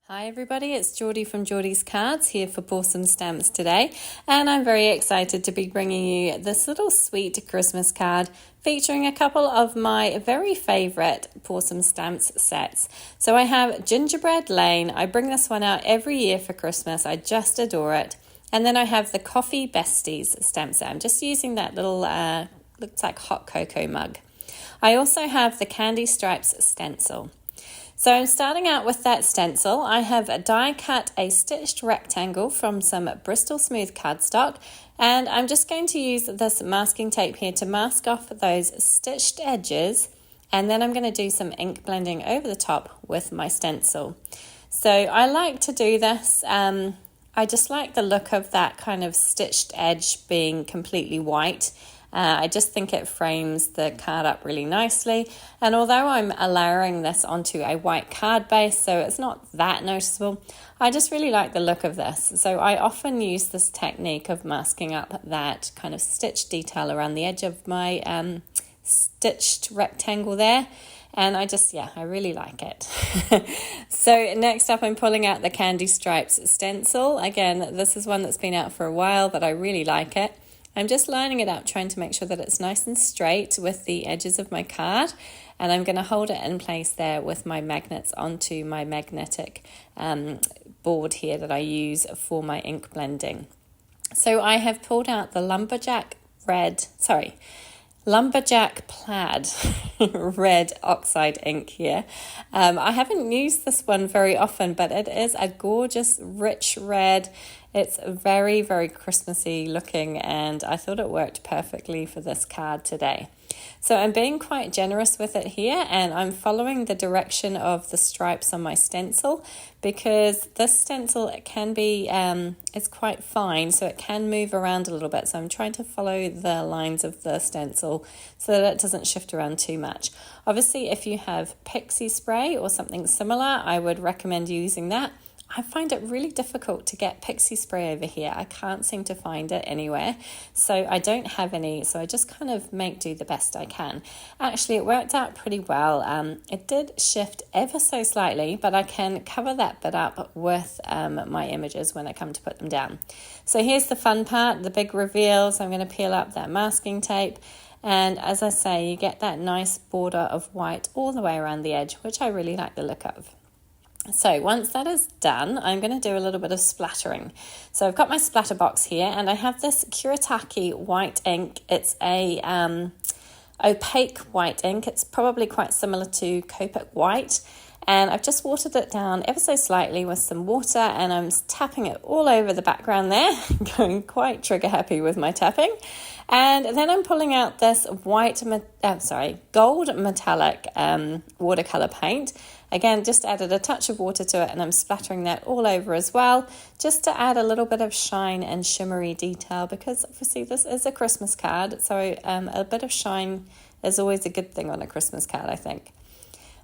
Hi everybody, it's Geordie from Geordie's Cards here for Pawsome Stamps today, and I'm very excited to be bringing you this little sweet Christmas card featuring a couple of my very favourite Pawsome Stamps sets. So I have Gingerbread Lane. I bring this one out every year for Christmas. I just adore it. And then I have the Coffee Besties stamp set. I'm just using that little, looks like hot cocoa mug. I also have the Candy Stripes stencil. So I'm starting out with that stencil. I have die cut a stitched rectangle from some Bristol Smooth cardstock, and I'm just going to use this masking tape here to mask off those stitched edges, and then I'm going to do some ink blending over the top with my stencil. So I like to do this. I just like the look of that kind of stitched edge being completely white. I just think it frames the card up really nicely, and although I'm layering this onto a white card base, so it's not that noticeable, I just really like the look of this. So I often use this technique of masking up that kind of stitch detail around the edge of my stitched rectangle there, and I really like it. So next up, I'm pulling out the Candy Stripes stencil. Again, this is one that's been out for a while, but I really like it. I'm just lining it up, trying to make sure that it's nice and straight with the edges of my card, and I'm going to hold it in place there with my magnets onto my magnetic board here that I use for my ink blending. So I have pulled out the Lumberjack Plaid red oxide ink here. I haven't used this one very often, but it is a gorgeous rich red. It's very, very Christmassy looking, and I thought it worked perfectly for this card today. So I'm being quite generous with it here, and I'm following the direction of the stripes on my stencil, because this stencil, it can be, it's quite fine, so it can move around a little bit. So I'm trying to follow the lines of the stencil so that it doesn't shift around too much. Obviously, if you have pixie spray or something similar, I would recommend using that. I find it really difficult to get pixie spray over here. I can't seem to find it anywhere, so I don't have any, so I just kind of make do the best I can. Actually, it worked out pretty well. It did shift ever so slightly, but I can cover that bit up with my images when I come to put them down. So here's the fun part, the big reveal. So I'm going to peel up that masking tape, and as I say, you get that nice border of white all the way around the edge, which I really like the look of. So once that is done, I'm going to do a little bit of splattering. So I've got my splatter box here, and I have this Kuretake white ink. It's a opaque white ink. It's probably quite similar to Copic white. And I've just watered it down ever so slightly with some water, and I'm tapping it all over the background there, going quite trigger happy with my tapping. And then I'm pulling out this gold metallic watercolor paint. Again, just added a touch of water to it, and I'm splattering that all over as well, just to add a little bit of shine and shimmery detail, because obviously this is a Christmas card, so a bit of shine is always a good thing on a Christmas card, I think.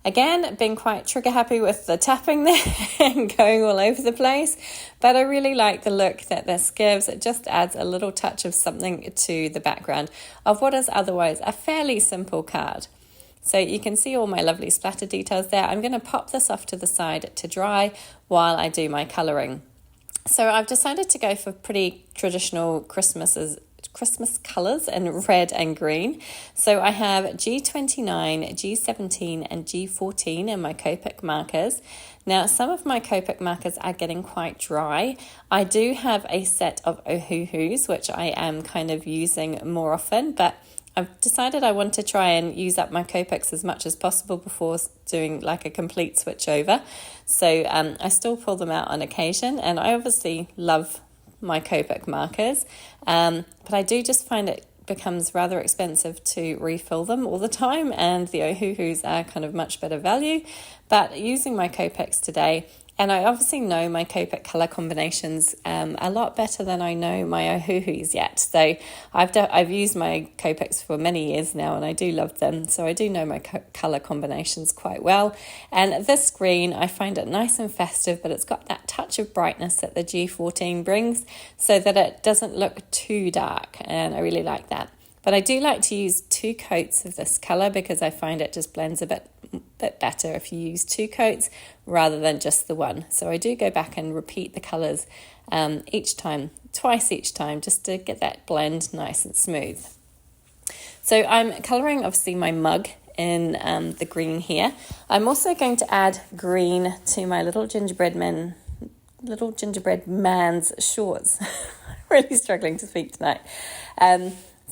Again, being quite trigger happy with the tapping there and going all over the place, but I really like the look that this gives. It just adds a little touch of something to the background of what is otherwise a fairly simple card. So you can see all my lovely splatter details there. I'm going to pop this off to the side to dry while I do my colouring. So I've decided to go for pretty traditional Christmas colours in red and green. So I have G29, G17 and G14 in my Copic markers. Now, some of my Copic markers are getting quite dry. I do have a set of Ohuhus, which I am kind of using more often, but I've decided I want to try and use up my Copics as much as possible before doing like a complete switch over. So I still pull them out on occasion, and I obviously love my Copic markers, but I do just find it becomes rather expensive to refill them all the time, and the Ohuhus are kind of much better value. But using my Copics today, and I obviously know my Copic colour combinations a lot better than I know my Ohuhus yet. So I've used my Copics for many years now, and I do love them. So I do know my colour combinations quite well. And this green, I find it nice and festive, but it's got that touch of brightness that the G14 brings, so that it doesn't look too dark, and I really like that. But I do like to use 2 coats of this colour, because I find it just blends a bit bit better if you use 2 coats rather than just the one. So I do go back and repeat the colours twice each time, just to get that blend nice and smooth. So I'm colouring obviously my mug in the green here. I'm also going to add green to my little gingerbread man's shorts. Really struggling to speak tonight.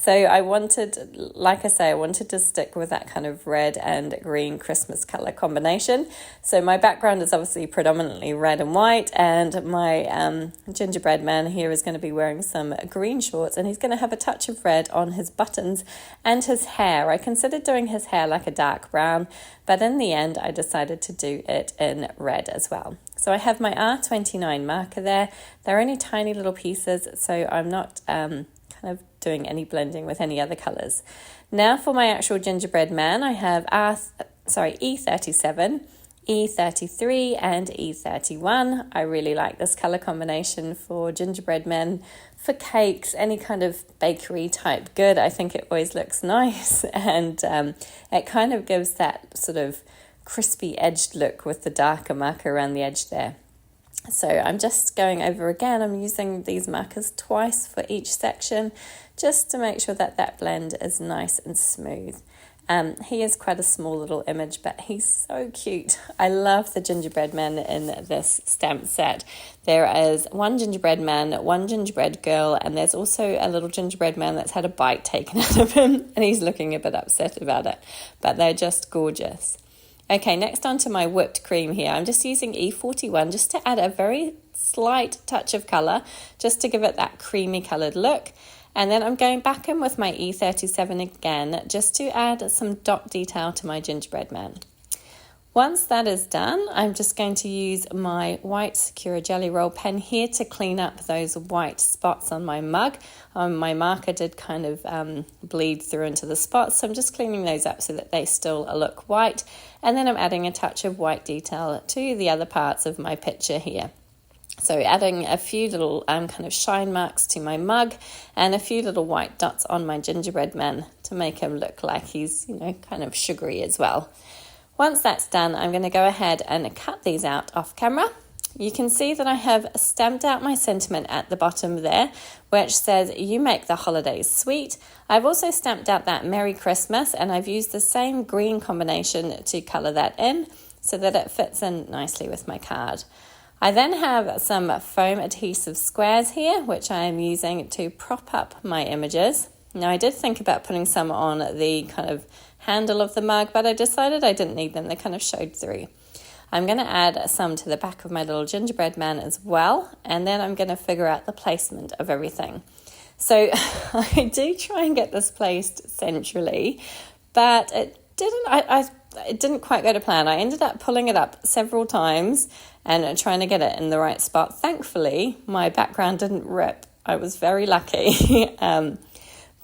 So I wanted to stick with that kind of red and green Christmas colour combination. So my background is obviously predominantly red and white, and my gingerbread man here is going to be wearing some green shorts, and he's going to have a touch of red on his buttons and his hair. I considered doing his hair like a dark brown, but in the end I decided to do it in red as well. So I have my R29 marker there. They're only tiny little pieces, so I'm not kind of doing any blending with any other colours. Now for my actual gingerbread man, I have E37, E33 and E31. I really like this colour combination for gingerbread men, for cakes, any kind of bakery type good. I think it always looks nice, and it kind of gives that sort of crispy edged look with the darker marker around the edge there. So I'm just going over again. I'm using these markers twice for each section, just to make sure that that blend is nice and smooth. He is quite a small little image, but he's so cute. I love the gingerbread men in this stamp set. There is one gingerbread man, one gingerbread girl, and there's also a little gingerbread man that's had a bite taken out of him, and he's looking a bit upset about it, but they're just gorgeous. Okay, next on to my whipped cream here. I'm just using E41 just to add a very slight touch of colour, just to give it that creamy coloured look. And then I'm going back in with my E37 again, just to add some dot detail to my gingerbread man. Once that is done, I'm just going to use my white Sakura Jelly Roll pen here to clean up those white spots on my mug. My marker did kind of bleed through into the spots, so I'm just cleaning those up so that they still look white. And then I'm adding a touch of white detail to the other parts of my picture here. So adding a few little kind of shine marks to my mug and a few little white dots on my gingerbread man to make him look like he's, kind of sugary as well. Once that's done, I'm going to go ahead and cut these out off camera. You can see that I have stamped out my sentiment at the bottom there, which says, "You make the holidays sweet." I've also stamped out that Merry Christmas, and I've used the same green combination to colour that in so that it fits in nicely with my card. I then have some foam adhesive squares here, which I am using to prop up my images. Now, I did think about putting some on the kind of handle of the mug, but I decided I didn't need them. They kind of showed through. I'm going to add some to the back of my little gingerbread man as well, and then I'm going to figure out the placement of everything. So I do try and get this placed centrally, but it didn't quite go to plan. I ended up pulling it up several times and trying to get it in the right spot. Thankfully, my background didn't rip. I was very lucky.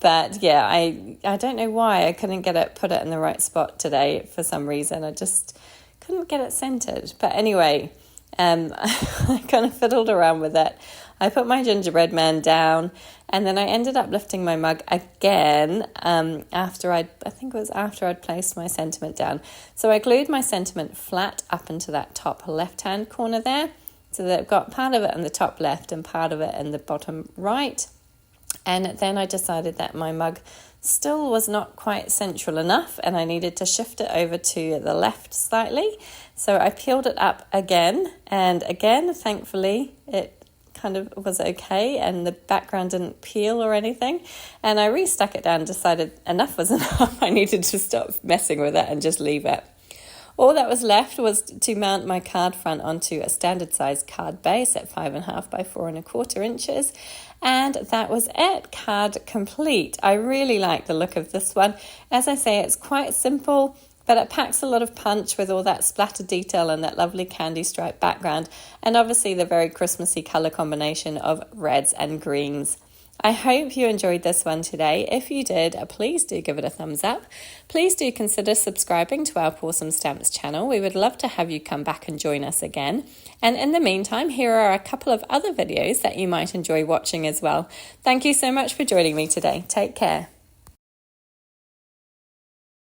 But yeah, I don't know why I couldn't put it in the right spot today for some reason. I just couldn't get it centered. But anyway, I kind of fiddled around with it. I put my gingerbread man down, and then I ended up lifting my mug again after I'd placed my sentiment down. So I glued my sentiment flat up into that top left-hand corner there, so that I've got part of it in the top left and part of it in the bottom right. And then I decided that my mug still was not quite central enough, and I needed to shift it over to the left slightly. So I peeled it up again, and again, thankfully, it kind of was okay, and the background didn't peel or anything. And I restuck it down, decided enough was enough. I needed to stop messing with it and just leave it. All that was left was to mount my card front onto a standard size card base at 5.5 by 4.25 inches. And that was it, card complete. I really like the look of this one. As I say, it's quite simple, but it packs a lot of punch with all that splattered detail and that lovely candy stripe background. And obviously the very Christmassy colour combination of reds and greens. I hope you enjoyed this one today. If you did, please do give it a thumbs up. Please do consider subscribing to our Pawsome Stamps channel. We would love to have you come back and join us again. And in the meantime, here are a couple of other videos that you might enjoy watching as well. Thank you so much for joining me today. Take care.